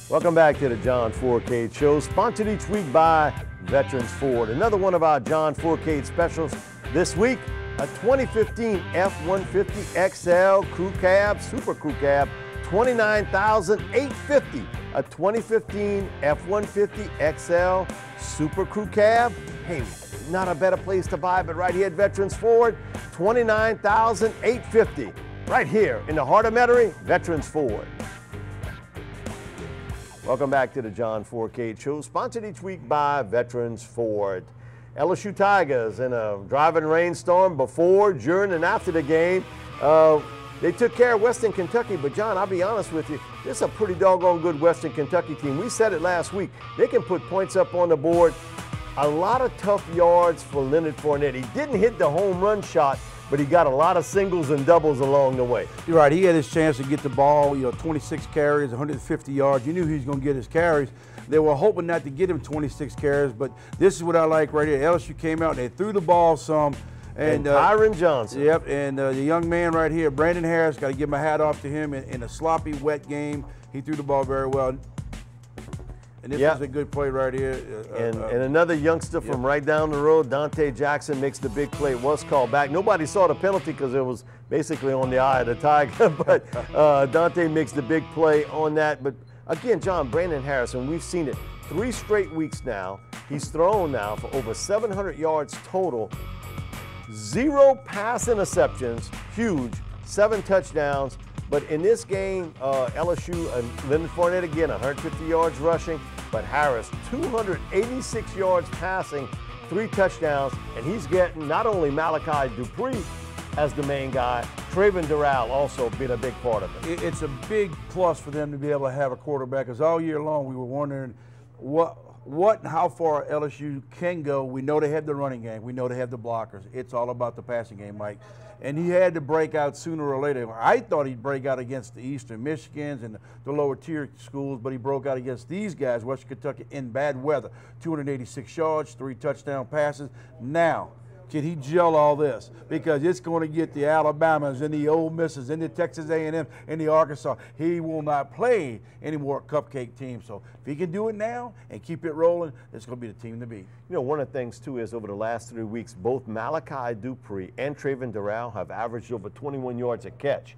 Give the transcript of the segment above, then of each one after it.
Welcome back to the John Fourcade Show, sponsored each week by Veterans Ford. Another one of our John Fourcade specials this week, a 2015 F-150 XL Crew Cab, Super Crew Cab, $29,850. A 2015 F-150 XL Super Crew Cab. Hey, not a better place to buy, but right here at Veterans Ford, $29,850. Right here in the heart of Metairie, Veterans Ford. Welcome back to the John Fourcade Show, sponsored each week by Veterans Ford. LSU Tigers in a driving rainstorm before, during, and after the game. They took care of Western Kentucky, but John, I'll be honest with you, this is a pretty doggone good Western Kentucky team. We said it last week. They can put points up on the board. A lot of tough yards for Leonard Fournette. He didn't hit the home run shot, but he got a lot of singles and doubles along the way. You're right. He had his chance to get the ball, 26 carries, 150 yards. You knew he was going to get his carries. They were hoping not to get him 26 carries, but this is what I like right here. LSU came out and they threw the ball some. And Tyron Johnson. Yep, and the young man right here, Brandon Harris, got to give my hat off to him in a sloppy, wet game. He threw the ball very well. And this is a good play right here. And another youngster from right down the road, Dante Jackson, makes the big play. It was called back. Nobody saw the penalty because it was basically on the eye of the Tiger, but Dante makes the big play on that. But again, John, Brandon Harris, and we've seen it 3 straight weeks now. He's thrown now for over 700 yards total. 0 pass interceptions, huge, 7 touchdowns. But in this game, LSU and Leonard Fournette again, 150 yards rushing, but Harris, 286 yards passing, 3 touchdowns, and he's getting not only Malachi Dupree as the main guy, Trayvon Doral also been a big part of it. It's a big plus for them to be able to have a quarterback, because all year long we were wondering what and how far LSU can go. We know they have the running game. We know they have the blockers. It's all about the passing game, Mike. And he had to break out sooner or later. I thought he'd break out against the Eastern Michigans and the lower tier schools, but he broke out against these guys, Western Kentucky, in bad weather. 286 yards, 3 touchdown passes. Now, can he gel all this? Because it's going to get the Alabamas and the Ole Misses and the Texas A&M and the Arkansas. He will not play any more cupcake teams. So if he can do it now and keep it rolling, it's going to be the team to beat. You know, one of the things, too, is over the last 3 weeks, both Malachi Dupree and Trayvon Doral have averaged over 21 yards a catch.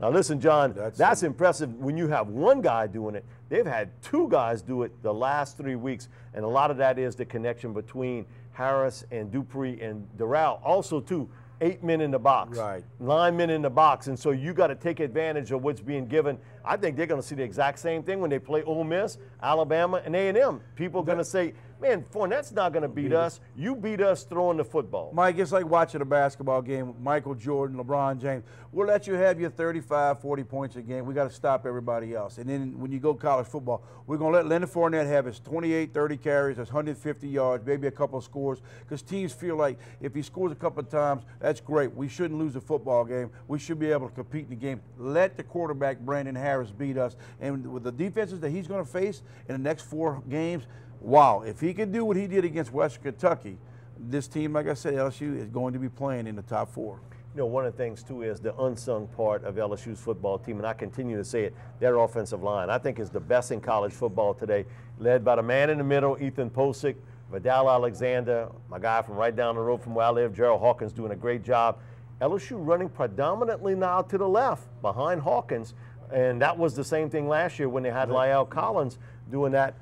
Now, listen, John, that's impressive when you have one guy doing it. They've had 2 guys do it the last 3 weeks, and a lot of that is the connection between Harris and Dupree and Doral. Also, too, 8 men in the box, 9 men in the box, and so you got to take advantage of what's being given. I think they're going to see the exact same thing when they play Ole Miss, Alabama, and A&M. People are going to say, man, Fournette's not going to beat us. You beat us throwing the football. Mike, it's like watching a basketball game. Michael Jordan, LeBron James. We'll let you have your 35, 40 points a game. We got to stop everybody else. And then when you go college football, we're going to let Leonard Fournette have his 28, 30 carries, his 150 yards, maybe a couple of scores, because teams feel like if he scores a couple of times, that's great. We shouldn't lose a football game. We should be able to compete in the game. Let the quarterback, Brandon Harris, beat us. And with the defenses that he's going to face in the next 4 games, wow, if he can do what he did against Western Kentucky, this team, like I said, LSU is going to be playing in the top 4. You know, one of the things, too, is the unsung part of LSU's football team, and I continue to say it, their offensive line, I think is the best in college football today, led by the man in the middle, Ethan Posick, Vidal Alexander, my guy from right down the road from where I live, Gerald Hawkins, doing a great job. LSU running predominantly now to the left behind Hawkins, and that was the same thing last year when they had La'el Collins doing that.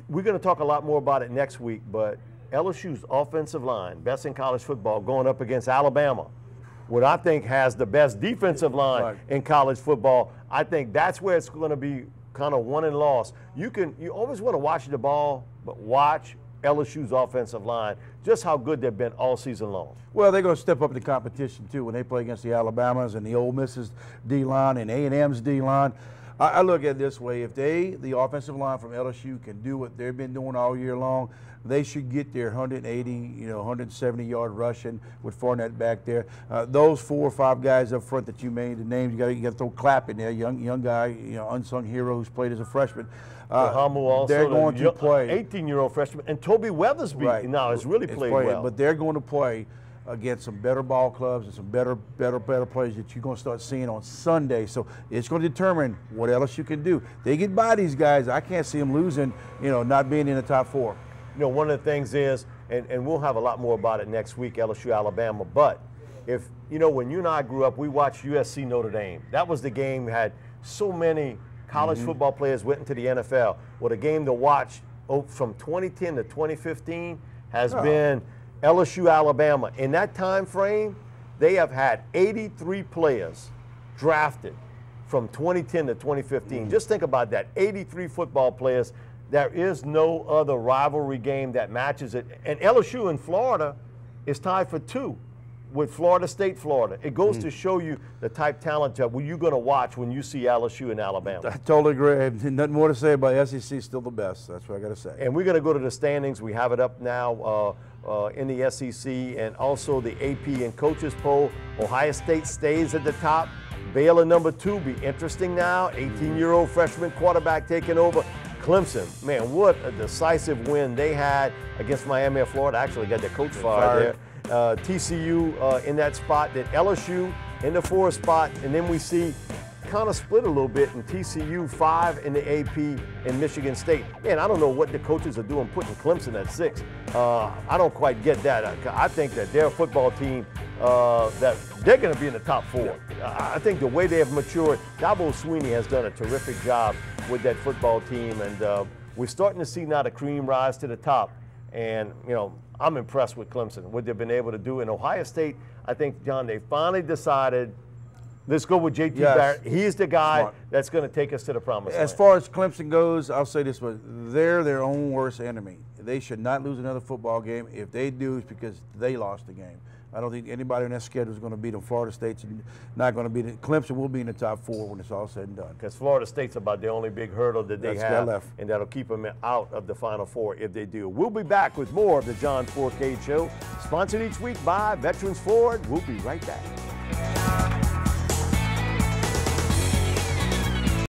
We're going to talk a lot more about it next week, but LSU's offensive line, best in college football, going up against Alabama, what I think has the best defensive line in college football. I think that's where it's going to be kind of won and lost. You always want to watch the ball, but watch LSU's offensive line, just how good they've been all season long. Well, they're going to step up the competition, too, when they play against the Alabamas and the Ole Misses D-line and A&M's D-line. I look at it this way. If the offensive line from LSU can do what they've been doing all year long, they should get their 180, 170-yard rushing with Fournette back there. Those 4 or 5 guys up front that you made the names, you got to throw Clapp in there, young guy, unsung hero who's played as a freshman. Also, they're going to play 18-year-old freshman, and Toby Weathersby now has really played well. But they're going to play against some better ball clubs and some better players that you're going to start seeing on Sunday. So it's going to determine what LSU can do. They get by these guys. I can't see them losing, not being in the top 4. One of the things is, and we'll have a lot more about it next week, LSU, Alabama, but if, when you and I grew up, we watched USC Notre Dame. That was the game that had so many college football players went into the NFL. Well, the game to watch from 2010 to 2015 has been LSU, Alabama. In that time frame, they have had 83 players drafted from 2010 to 2015. Just think about that, 83 football players. There is no other rivalry game that matches it. And LSU in Florida is tied for 2 with Florida State, Florida. It goes to show you the type of talent that you're going to watch when you see LSU and Alabama. I totally agree. I have nothing more to say about SEC. Still the best. That's what I got to say. And we're going to go to the standings. We have it up now in the SEC and also the AP and coaches poll. Ohio State stays at the top. Baylor number 2. Be interesting now. 18-year-old freshman quarterback taking over. Clemson, man, what a decisive win they had against Miami of Florida. Actually got their coach fired there. TCU in that spot, then LSU in the 4th spot, and then we see kind of split a little bit in TCU 5 in the AP in Michigan State. Man, I don't know what the coaches are doing putting Clemson at 6. I don't quite get that. I think that their football team, that they're going to be in the top 4. I think the way they have matured, Dabo Swinney has done a terrific job with that football team, and we're starting to see now the cream rise to the top. And, I'm impressed with Clemson, what they've been able to do. In Ohio State, I think, John, they finally decided, let's go with J.T. Barrett. He's the guy that's going to take us to the promised land. As far as Clemson goes, I'll say this, but they're their own worst enemy. They should not lose another football game. If they do, it's because they lost the game. I don't think anybody in that schedule is going to beat them. Florida State's not going to beat it. Clemson will be in the top 4 when it's all said and done. Because Florida State's about the only big hurdle that they have, and that'll keep them out of the Final Four if they do. We'll be back with more of the John Fourcade Show, sponsored each week by Veterans Ford. We'll be right back.